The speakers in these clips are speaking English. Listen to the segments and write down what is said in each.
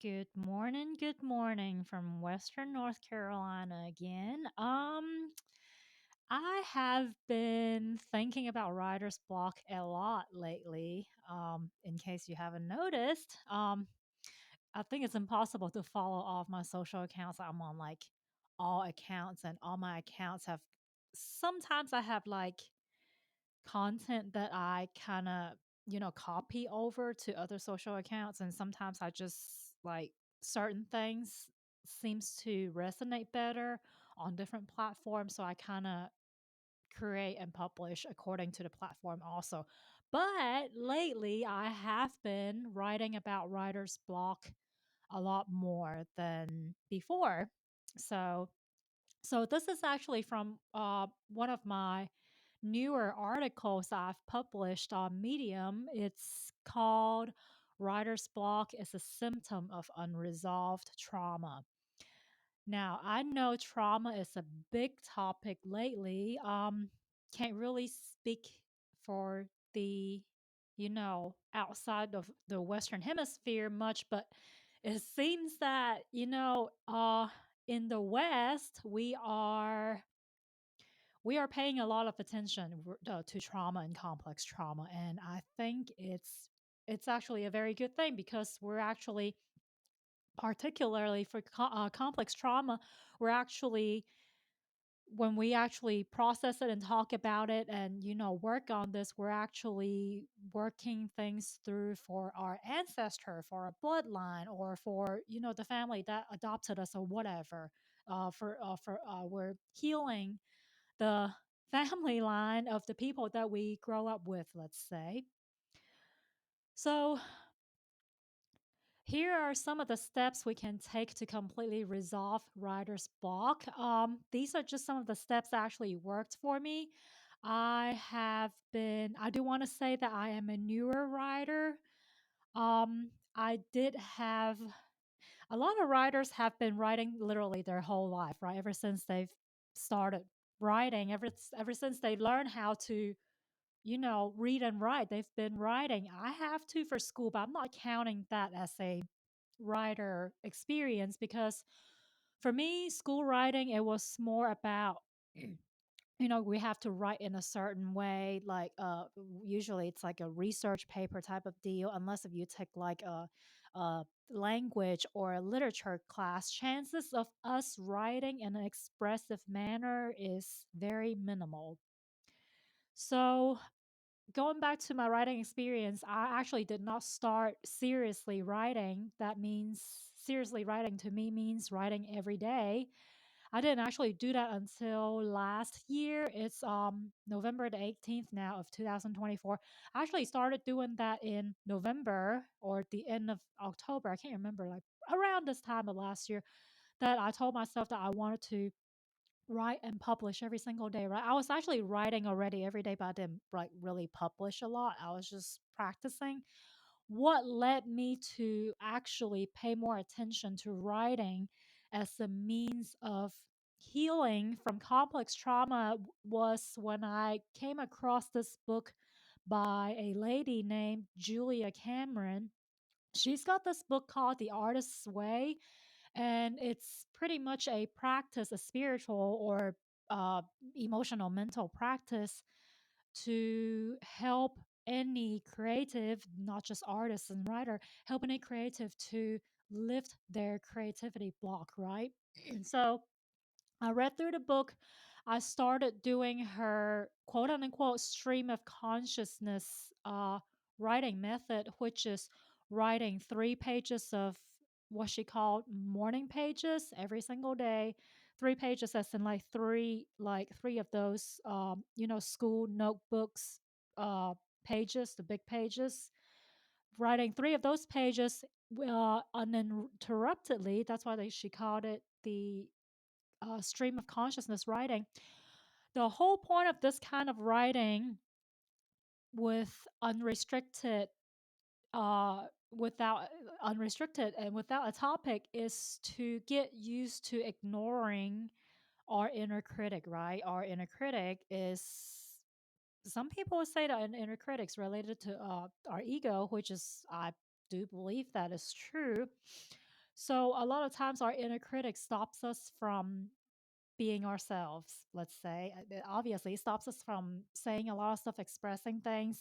Good morning from Western North Carolina again. I have been thinking about writer's block a lot lately. In case you haven't noticed, I think it's impossible to follow all of my social accounts. I'm on like all accounts, and all my accounts have sometimes I have like content that I kind of, copy over to other social accounts. And sometimes I just like certain things seems to resonate better on different platforms. So I kind of create and publish according to the platform also. But lately I have been writing about writer's block a lot more than before. So so this is actually from one of my newer articles I've published on Medium. It's called Writer's Block is a Symptom of Unresolved Trauma. Now, I know trauma is a big topic lately. Can't really speak for the, outside of the Western Hemisphere much, but it seems that, in the West, we are paying a lot of attention to trauma and complex trauma, and I think it's actually a very good thing because we're actually, particularly for complex trauma, we're actually, when we actually process it and talk about it and work on this, we're actually working things through for our ancestor, for our bloodline, or for the family that adopted us or whatever. For we're healing the family line of the people that we grow up with, let's say. So, here are some of the steps we can take to completely resolve writer's block. These are just some of the steps that actually worked for me. I do want to say that I am a newer writer. I did have a lot of writers have been writing literally their whole life, right? Ever since they've started writing, ever since they learned how to read and write. They've been writing. I have to for school, but I'm not counting that as a writer experience because for me, school writing, it was more about, we have to write in a certain way. Like, usually it's like a research paper type of deal, unless if you take like a language or a literature class, chances of us writing in an expressive manner is very minimal. So going back to my writing experience, I actually did not start seriously writing. That means seriously writing to me means writing every day. I didn't actually do that until last year. It's November the 18th now of 2024. I actually started doing that in November or the end of October. I can't remember, like around this time of last year, that I told myself that I wanted to write and publish every single day, right? I was actually writing already every day, but I didn't like really publish a lot. I was just practicing. What led me to actually pay more attention to writing as a means of healing from complex trauma was when I came across this book by a lady named Julia Cameron. She's got this book called The Artist's Way, and it's pretty much a practice, a spiritual or uh, emotional mental practice to help any creative, not just artist and writer, help any creative to lift their creativity block, right? So I read through the book. I started doing her quote unquote stream of consciousness writing method, which is writing 3 pages of what she called morning pages every single day. 3 pages, as in like three of those, school notebooks pages, the big pages. Writing 3 of those pages uninterruptedly. That's why she called it the stream of consciousness writing. The whole point of this kind of writing with without unrestricted and without a topic is to get used to ignoring our inner critic, right? Our inner critic is, some people say that an inner critic's related to our ego, which is, I do believe that is true. So a lot of times our inner critic stops us from being ourselves, let's say. Obviously, it stops us from saying a lot of stuff, expressing things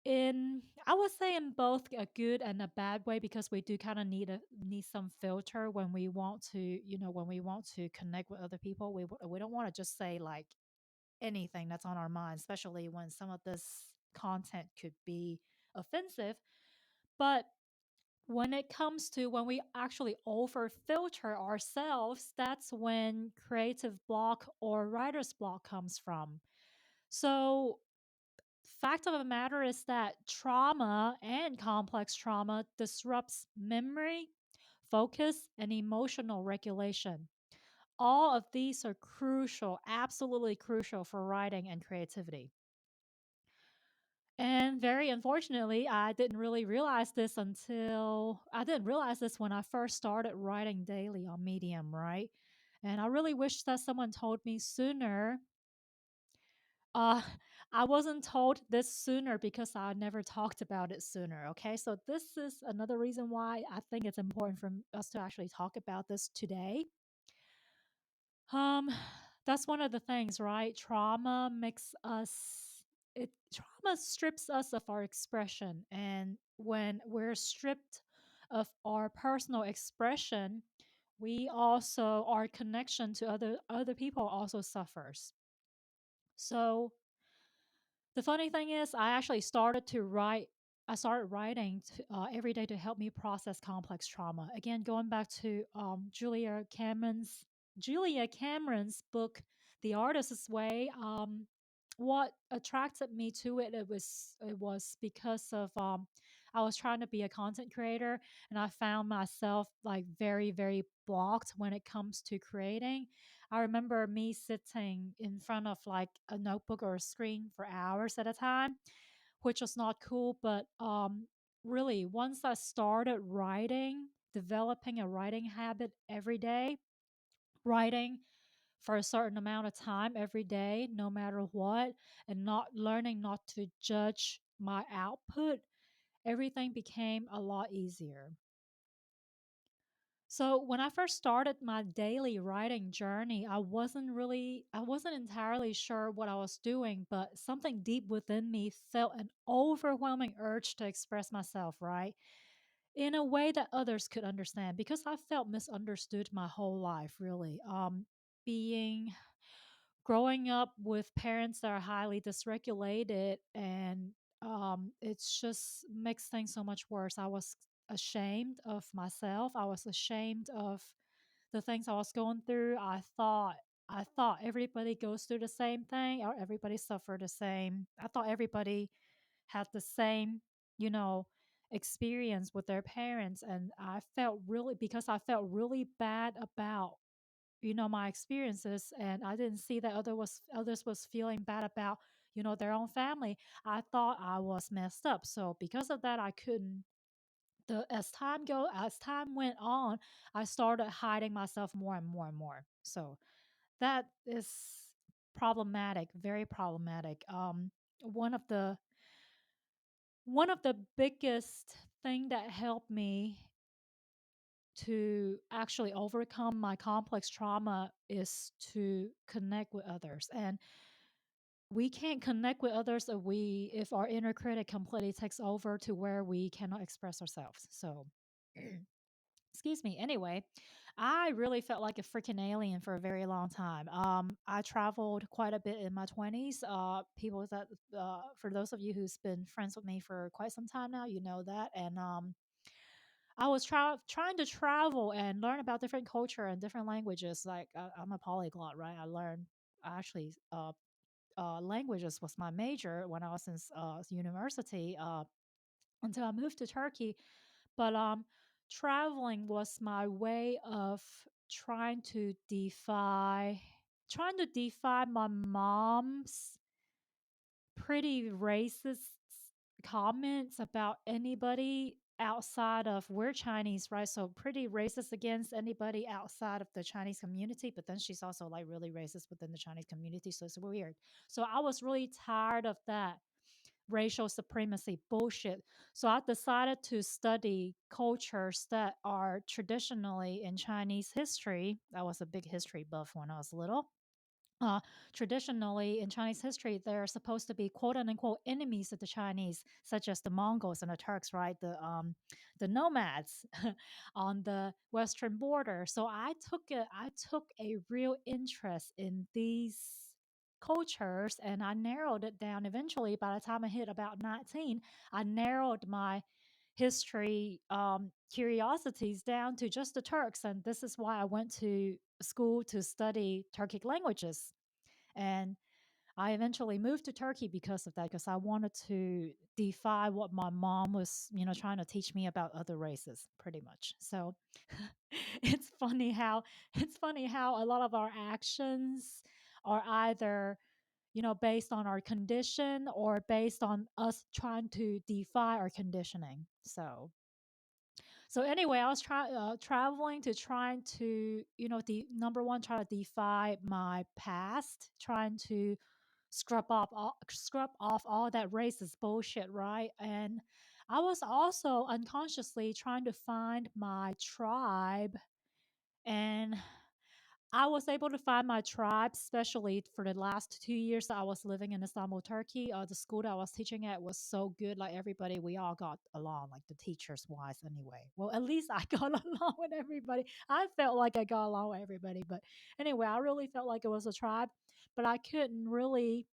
in, I would say, in both a good and a bad way, because we do kind of need some filter when we want to, when we want to connect with other people. We don't want to just say like anything that's on our mind, especially when some of this content could be offensive. But when it comes to when we actually over filter ourselves, that's when creative block or writer's block comes from. So, fact of the matter is that trauma and complex trauma disrupts memory, focus, and emotional regulation. All of these are crucial, absolutely crucial for writing and creativity. And very unfortunately, I didn't realize this when I first started writing daily on Medium, right? And I really wish that someone told me sooner. Uh, I wasn't told this sooner because I never talked about it sooner. Okay. So, this is another reason why I think it's important for us to actually talk about this today. Um, that's one of the things, right? Trauma strips us of our expression. And when we're stripped of our personal expression, we also, our connection to other people also suffers. So the funny thing is, I started writing every day to help me process complex trauma. Again, going back to Julia Cameron's book, The Artist's Way. What attracted me to it, it was because of I was trying to be a content creator, and I found myself like very, very blocked when it comes to creating. I remember me sitting in front of like a notebook or a screen for hours at a time, which was not cool. But really, once I started writing, developing a writing habit every day, writing for a certain amount of time every day, no matter what, and not learning not to judge my output, everything became a lot easier. So when I first started my daily writing journey, I wasn't entirely sure what I was doing, but something deep within me felt an overwhelming urge to express myself, right? In a way that others could understand, because I felt misunderstood my whole life, really. Being growing up with parents that are highly dysregulated, and it's just makes things so much worse. I was ashamed of myself. I was ashamed of the things I was going through. I thought everybody goes through the same thing, or everybody suffered the same. I thought everybody had the same, you know, experience with their parents. And I felt really bad about, my experiences, and I didn't see that others was feeling bad about, their own family. I thought I was messed up. So because of that, I couldn't the as time went on, I started hiding myself more and more and more. So that is problematic, very problematic. One of the one of the biggest thing that helped me to actually overcome my complex trauma is to connect with others. And we can't connect with others if our inner critic completely takes over to where we cannot express ourselves. So excuse me. Anyway, I really felt like a freaking alien for a very long time. I traveled quite a bit in my 20s. For those of you who's been friends with me for quite some time now, you know that. And I was trying to travel and learn about different culture and different languages. Like I'm a polyglot, right? I actually, languages was my major when I was in university, until I moved to Turkey. But traveling was my way of trying to defy, trying to defy my mom's pretty racist comments about anybody outside of, we're Chinese, right? So pretty racist against anybody outside of the Chinese community, but then she's also like really racist within the Chinese community, so it's weird. So I was really tired of that. racial supremacy bullshit. So I decided to study cultures that are traditionally in Chinese history. I was a big history buff when I was little. uh, Traditionally in Chinese history, they're supposed to be quote unquote enemies of the Chinese, such as the Mongols and the Turks, right? The nomads on the western border. So I took a real interest in these cultures, and I narrowed it down. Eventually, by the time I hit about 19, I narrowed my history curiosities down to just the Turks, and this is why I went to school to study Turkic languages. And I eventually moved to Turkey because of that, because I wanted to defy what my mom was, trying to teach me about other races, pretty much. So it's funny how it's funny how a lot of our actions are either, based on our condition or based on us trying to defy our conditioning. So anyway, I was traveling to trying to, the number one, try to defy my past, trying to scrub off all that racist bullshit, right? And I was also unconsciously trying to find my tribe, and I was able to find my tribe, especially for the last 2 years that I was living in Istanbul, Turkey. The school that I was teaching at was so good. Like everybody, we all got along, like the teachers wise, anyway. Well, at least I got along with everybody. I felt like I got along with everybody. But anyway, I really felt like it was a tribe, but I couldn't really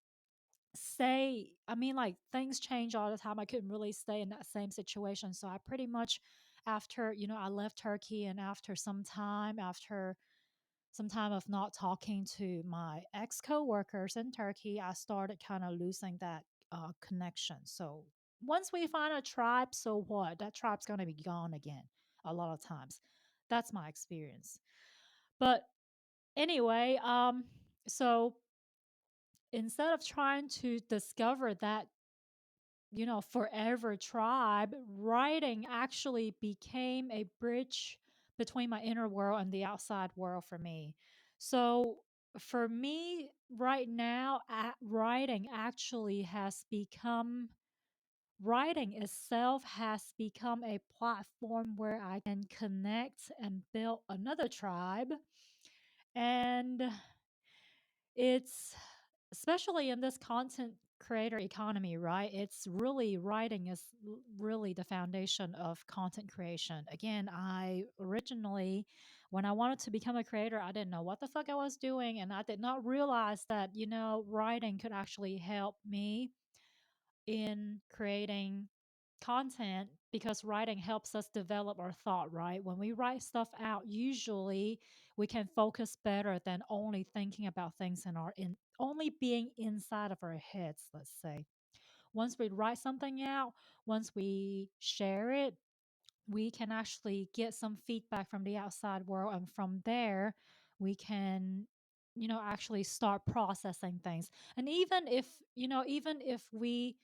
I mean, like things change all the time. I couldn't really stay in that same situation. So I pretty much, after, I left Turkey, and after some time of not talking to my ex coworkers in Turkey, I started kind of losing that connection. So once we find a tribe, so what? That tribe's going to be gone again a lot of times. That's my experience. But anyway, so instead of trying to discover that, forever tribe, writing actually became a bridge between my inner world and the outside world for me. So for me right now, writing itself has become a platform where I can connect and build another tribe. And it's especially in this content creator economy, right? It's really writing is really the foundation of content creation. Again, I originally, when I wanted to become a creator, I didn't know what the fuck I was doing. And I did not realize that, writing could actually help me in creating content, because writing helps us develop our thought, right? When we write stuff out, usually we can focus better than only thinking about things only being inside of our heads, let's say. Once we write something out, once we share it, we can actually get some feedback from the outside world, and from there we can, actually start processing things. And even if we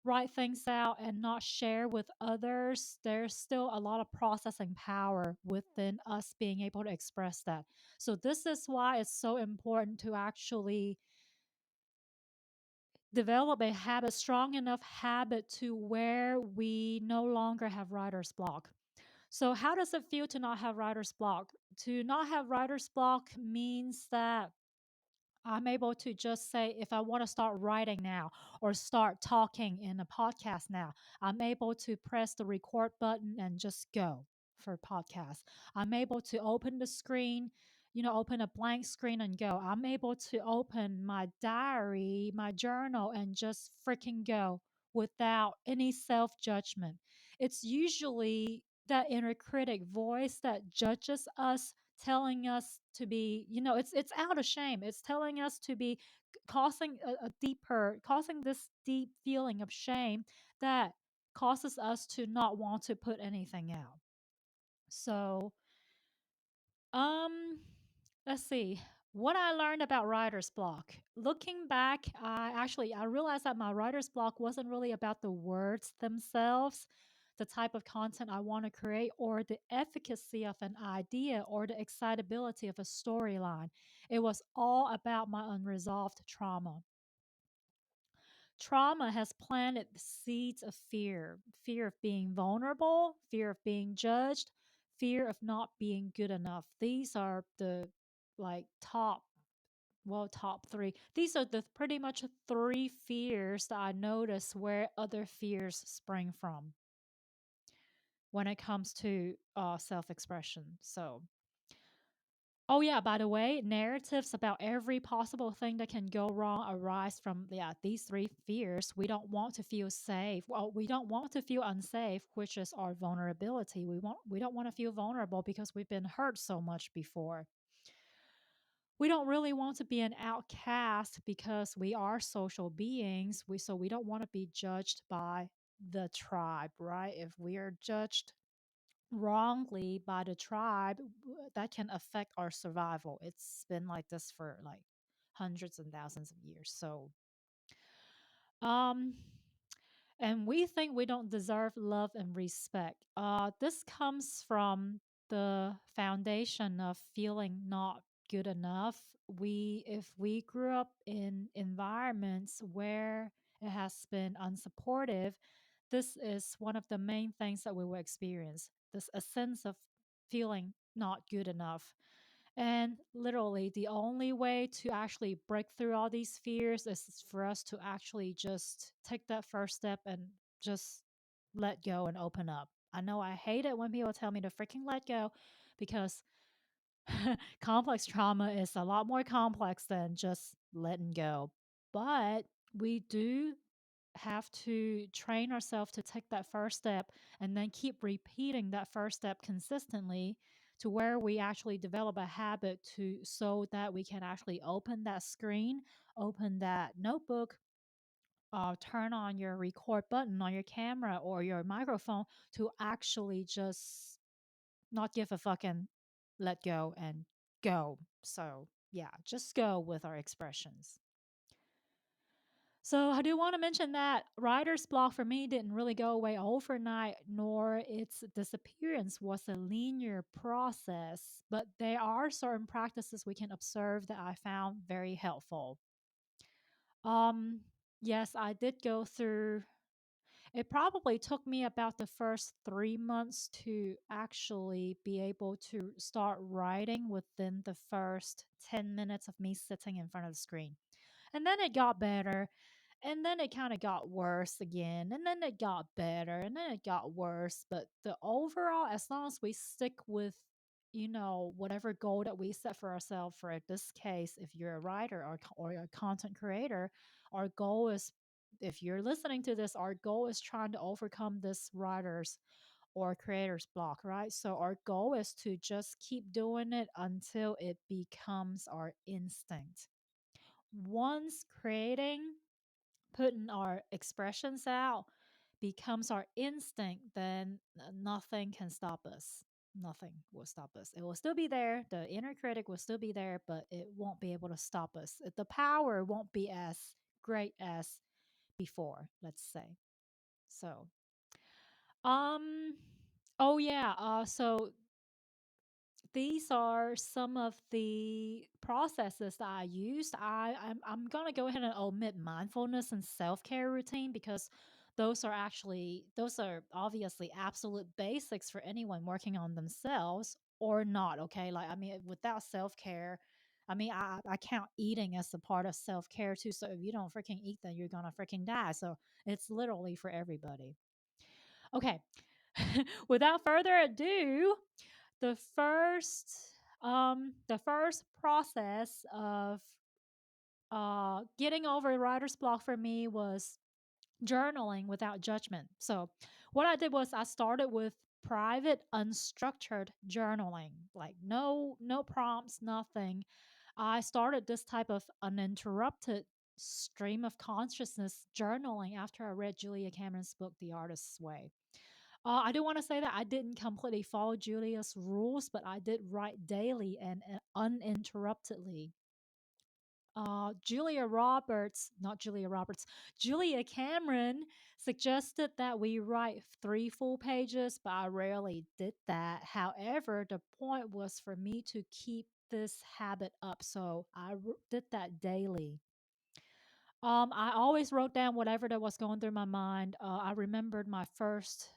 write things out and not share with others, there's still a lot of processing power within us being able to express that. So this is why it's so important to actually develop a habit, strong enough habit, to where we no longer have writer's block. So how does it feel to not have writer's block? To not have writer's block means that I'm able to just say, if I want to start writing now or start talking in a podcast now, I'm able to press the record button and just go for podcast. I'm able to open the screen, open a blank screen and go. I'm able to open my diary, my journal, and just freaking go without any self judgment. It's usually that inner critic voice that judges us, telling us to be, it's out of shame. It's telling us to be causing this deep feeling of shame that causes us to not want to put anything out. So um, let's see. What I learned about writer's block. Looking back, I realized that my writer's block wasn't really about the words themselves, the type of content I want to create, or the efficacy of an idea, or the excitability of a storyline. It was all about my unresolved trauma. trauma has planted the seeds of fear, fear of being vulnerable, fear of being judged, fear of not being good enough. These are the like top 3. These are the pretty much 3 fears that I notice where other fears spring from when it comes to self-expression. So, oh yeah, by the way, narratives about every possible thing that can go wrong arise from these 3 fears. We don't want to feel safe. Well, we don't want to feel unsafe, which is our vulnerability. We don't want to feel vulnerable because we've been hurt so much before. We don't really want to be an outcast because we are social beings. We don't want to be judged by the tribe, right? If we are judged wrongly by the tribe, that can affect our survival. It's been like this for like hundreds and thousands of years. So, um, and we think we don't deserve love and respect. This comes from the foundation of feeling not good enough. If we grew up in environments where it has been unsupportive, this is one of the main things that we will experience. This a sense of feeling not good enough. And literally, the only way to actually break through all these fears is for us to actually just take that first step and just let go and open up. I know I hate it when people tell me to freaking let go because complex trauma is a lot more complex than just letting go. But we do have to train ourselves to take that first step and then keep repeating that first step consistently to where we actually develop a habit to so that we can actually open that screen, open that notebook, turn on your record button on your camera or your microphone to actually just not give a fucking let go and go. So, yeah, just go with our expressions. So I do want to mention that writer's block for me didn't really go away overnight, nor its disappearance was a linear process. But there are certain practices we can observe that I found very helpful. Um, yes, I did go through. It probably took me about the first 3 months to actually be able to start writing within the first 10 minutes of me sitting in front of the screen. And then it got better. And then it kind of got worse again. And then it got better. And then it got worse. But the overall, as long as we stick with, whatever goal that we set for ourselves, for this case, if you're a writer or a content creator, our goal is, if you're listening to this, our goal is trying to overcome this writer's or creator's block, right? So our goal is to just keep doing it until it becomes our instinct. Once creating, putting our expressions out becomes our instinct, then nothing can stop us. Nothing will stop us. It will still be there. The inner critic will still be there, but it won't be able to stop us. The power won't be as great as before, let's say. So, um, oh yeah. So these are some of the processes that I used. I'm gonna go ahead and omit mindfulness and self care routine because those are obviously absolute basics for anyone working on themselves or not. Okay, like I mean, without self care, I mean, I count eating as a part of self care too. So if you don't freaking eat, then you're gonna freaking die. So it's literally for everybody. Okay, without further ado, the first process of getting over writer's block for me was journaling without judgment. So what I did was I started with private unstructured journaling, like no prompts, nothing. I started this type of uninterrupted stream of consciousness journaling after I read Julia Cameron's book The Artist's Way. I do want to say that I didn't completely follow Julia's rules, but I did write daily and uninterruptedly. Julia Cameron suggested that we write 3 full pages, but I rarely did that. However, the point was for me to keep this habit up, so I did that daily. I always wrote down whatever that was going through my mind. I remembered my first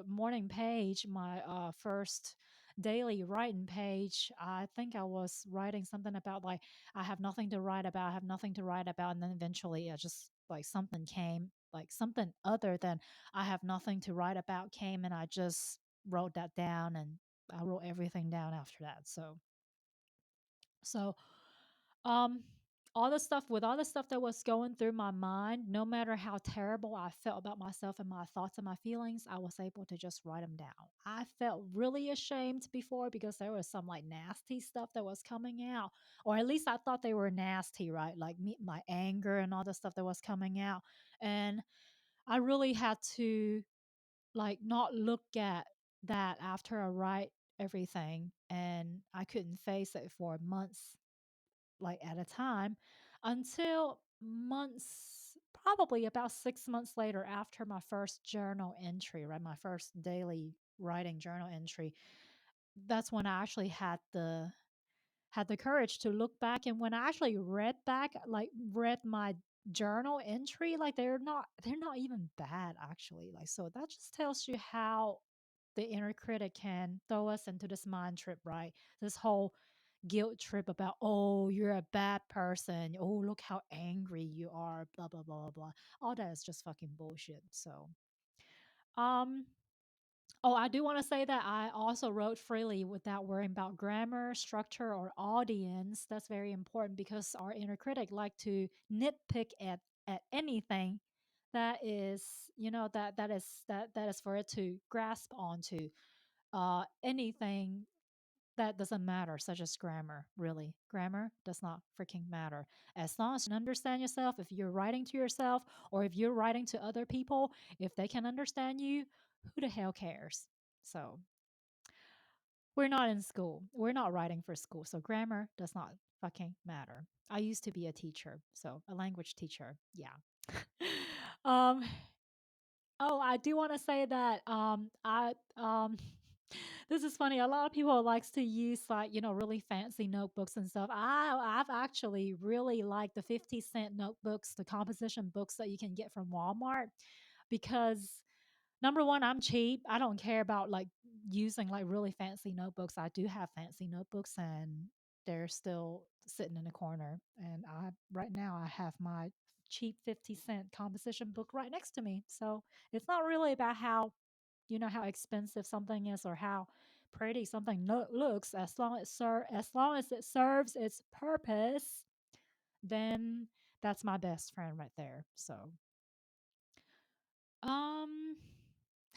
morning page, my first daily writing page. I think I was writing something about like I have nothing to write about, I have nothing to write about, and then eventually it just like something came, like something other than I have nothing to write about came, and I just wrote that down, and I wrote everything down after that. So um, all the stuff with all the stuff that was going through my mind, no matter how terrible I felt about myself and my thoughts and my feelings, I was able to just write them down. I felt really ashamed before because there was some like nasty stuff that was coming out, or at least I thought they were nasty, right? Like me, my anger and all the stuff that was coming out. And I really had to like not look at that after I write everything, and I couldn't face it for months like at a time until months, probably about 6 months later, after my first journal entry, right? My first daily writing journal entry. That's when I actually had the courage to look back. And when I actually read back, like read my journal entry, like they're not even bad actually. Like so that just tells you how the inner critic can throw us into this mind trip, right? This whole guilt trip about, oh, you're a bad person. Oh, look how angry you are, blah, blah, blah, blah, blah. All that is just fucking bullshit. Um, oh, I do want to say that I also wrote freely without worrying about grammar, structure, or audience. That's very important because our inner critic like to nitpick at anything that is, that is for it to grasp onto. Anything that doesn't matter, such as grammar, really. Grammar does not freaking matter. As long as you can understand yourself, if you're writing to yourself or if you're writing to other people, if they can understand you, who the hell cares? So we're not in school. We're not writing for school. So grammar does not fucking matter. I used to be a teacher, so a language teacher. Yeah. um, Oh, I do wanna say that, this is funny, a lot of people likes to use, like, really fancy notebooks and stuff. I've actually really liked the 50-cent notebooks, the composition books that you can get from Walmart because number 1, I'm cheap. I don't care about, like, using, like, really fancy notebooks. I do have fancy notebooks, and they're still sitting in a corner, and I right now, I have my cheap 50-cent composition book right next to me. So, it's not really about how expensive something is or how pretty something looks. As long as it serves its purpose, then that's my best friend right there. Um,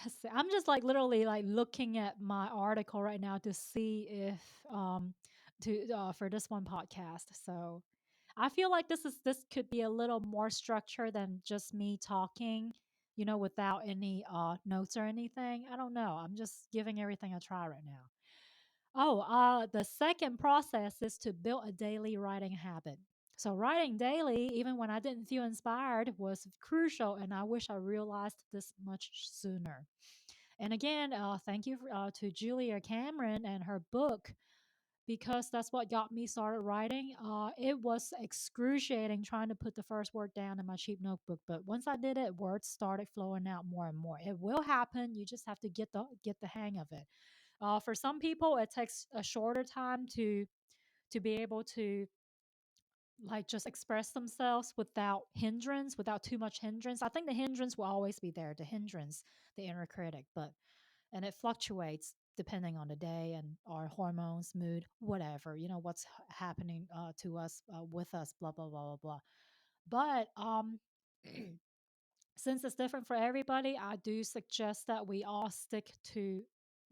let's see. I'm just like literally like looking at my article right now to see if to for this one podcast. So I feel like this could be a little more structure than just me talking, without any notes or anything. I don't know. I'm just giving everything a try right now. Oh, the second process is to build a daily writing habit. So, writing daily, even when I didn't feel inspired, was crucial, and I wish I realized this much sooner. And again, thank you to Julia Cameron and her book because that's what got me started writing. It was excruciating trying to put the first word down in my cheap notebook, but once I did it, words started flowing out more and more. It will happen. You just have to get the hang of it. For some people, it takes a shorter time to be able to like just express themselves without hindrance, without too much hindrance. I think the hindrance will always be there, the hindrance, the inner critic, and it fluctuates depending on the day and our hormones, mood, whatever, what's happening to us, with us, blah, blah, blah, blah, blah. But since it's different for everybody, I do suggest that we all stick to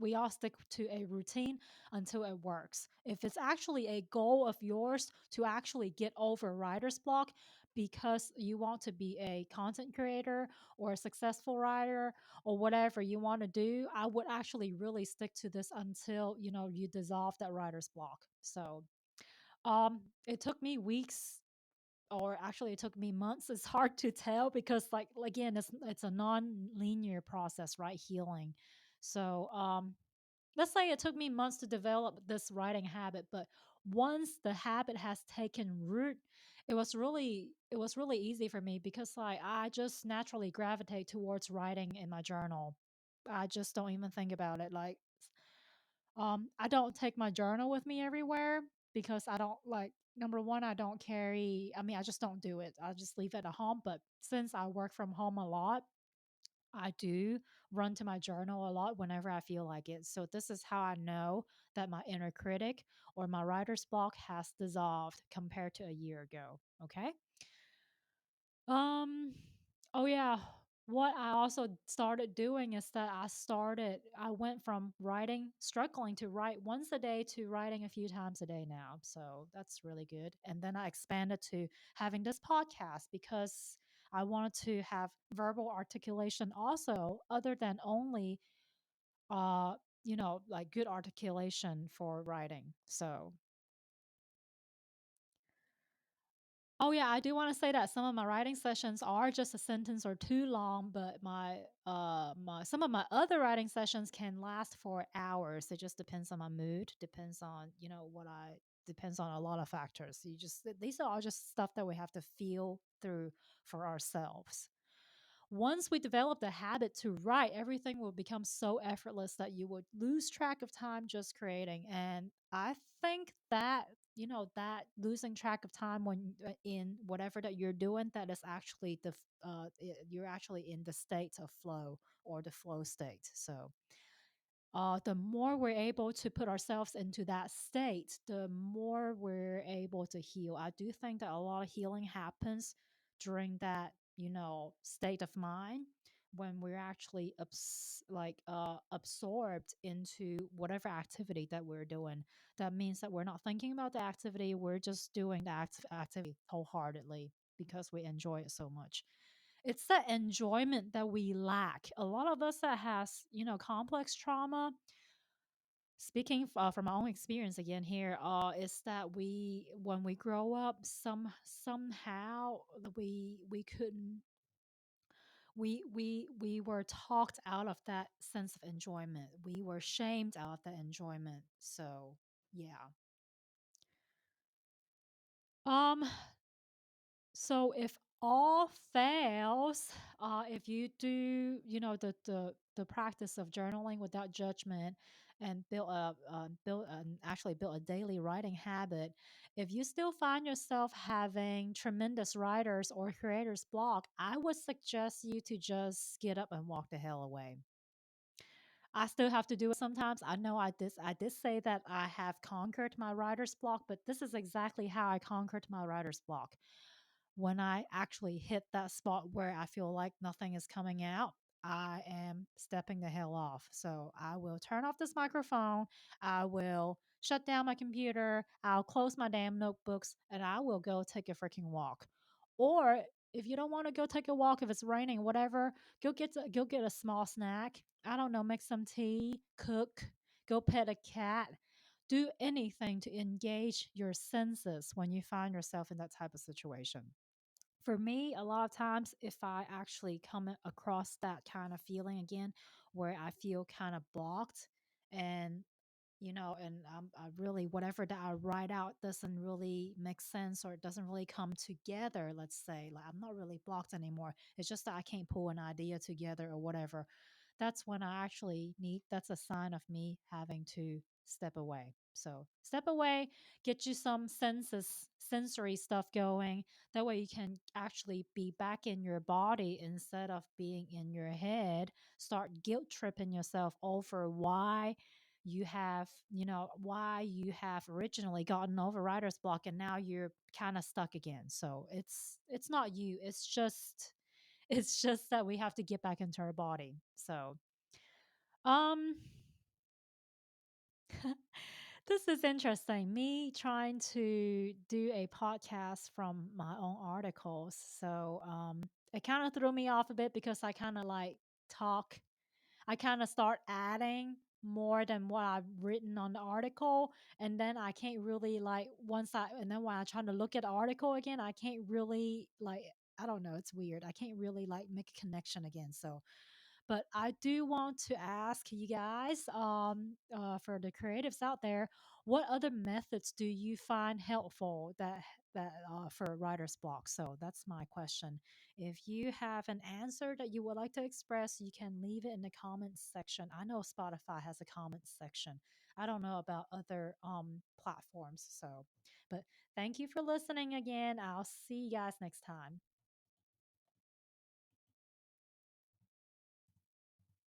a routine until it works. If it's actually a goal of yours to actually get over writer's block because you want to be a content creator or a successful writer or whatever you want to do, I would actually really stick to this until, you dissolve that writer's block. So, it took me weeks or actually it took me months. It's hard to tell because like again, it's a non-linear process, right? Healing. So let's say it took me months to develop this writing habit, but once the habit has taken root, it was really easy for me because like I just naturally gravitate towards writing in my journal. I just don't even think about it. Like I don't take my journal with me everywhere because I don't like number one, I don't carry I mean, I just don't do it. I just leave it at home. But since I work from home a lot, I do run to my journal a lot whenever I feel like it. So this is how I know that my inner critic or my writer's block has dissolved compared to a year ago. Okay. Um, oh yeah. What I also started doing is that I went from writing, struggling to write once a day to writing a few times a day now. So that's really good. And then I expanded to having this podcast because I wanted to have verbal articulation also, other than only, uh, like good articulation for writing. So oh yeah, I do want to say that some of my writing sessions are just a sentence or two long, but my some of my other writing sessions can last for hours. It just depends on my mood, depends on, what I depends on a lot of factors. These are all just stuff that we have to feel through for ourselves. Once we develop the habit to write, everything will become so effortless that you would lose track of time just creating. And I think that, that losing track of time when in whatever that you're doing, that is actually you're actually in the state of flow or the flow state. So the more we're able to put ourselves into that state, the more we're able to heal. I do think that a lot of healing happens during that, state of mind when we're actually absorbed into whatever activity that we're doing. That means that we're not thinking about the activity, we're just doing the activity wholeheartedly because we enjoy it so much. It's the enjoyment that we lack. A lot of us that has, complex trauma, speaking from my own experience again here, is that when we grow up, somehow we couldn't we were talked out of that sense of enjoyment. We were shamed out of that enjoyment. So yeah. Um, So if all fails, if you do, the practice of journaling without judgment and actually build a daily writing habit, if you still find yourself having tremendous writers or creators block, I would suggest you to just get up and walk the hell away. I still have to do it sometimes. I know I did say that I have conquered my writer's block, but this is exactly how I conquered my writer's block. When I actually hit that spot where I feel like nothing is coming out, I am stepping the hell off. So I will turn off this microphone. I will shut down my computer. I'll close my damn notebooks and I will go take a freaking walk. Or if you don't want to go take a walk, if it's raining, whatever, go get a small snack. I don't know, make some tea, cook, go pet a cat. Do anything to engage your senses when you find yourself in that type of situation. For me, a lot of times, if I actually come across that kind of feeling again, where I feel kind of blocked, and I really whatever that I write out doesn't really make sense or it doesn't really come together. Let's say, like I'm not really blocked anymore. It's just that I can't pull an idea together or whatever. That's when I actually need. That's a sign of me having to step away. So step away, get you some sensory stuff going. That way you can actually be back in your body instead of being in your head. Start guilt tripping yourself over why you have originally gotten over writer's block and now you're kind of stuck again. So it's not you. It's just that we have to get back into our body. So um this is interesting. Me trying to do a podcast from my own articles. So it kind of threw me off a bit because I kind of like talk. I kind of start adding more than what I've written on the article. And then I can't really and then when I try to look at the article again, I can't really I don't know, it's weird. I can't really like make a connection again. So But I do want to ask you guys, for the creatives out there, what other methods do you find helpful that for writer's block? So that's my question. If you have an answer that you would like to express, you can leave it in the comments section. I know Spotify has a comments section. I don't know about other platforms. So, but thank you for listening again. I'll see you guys next time.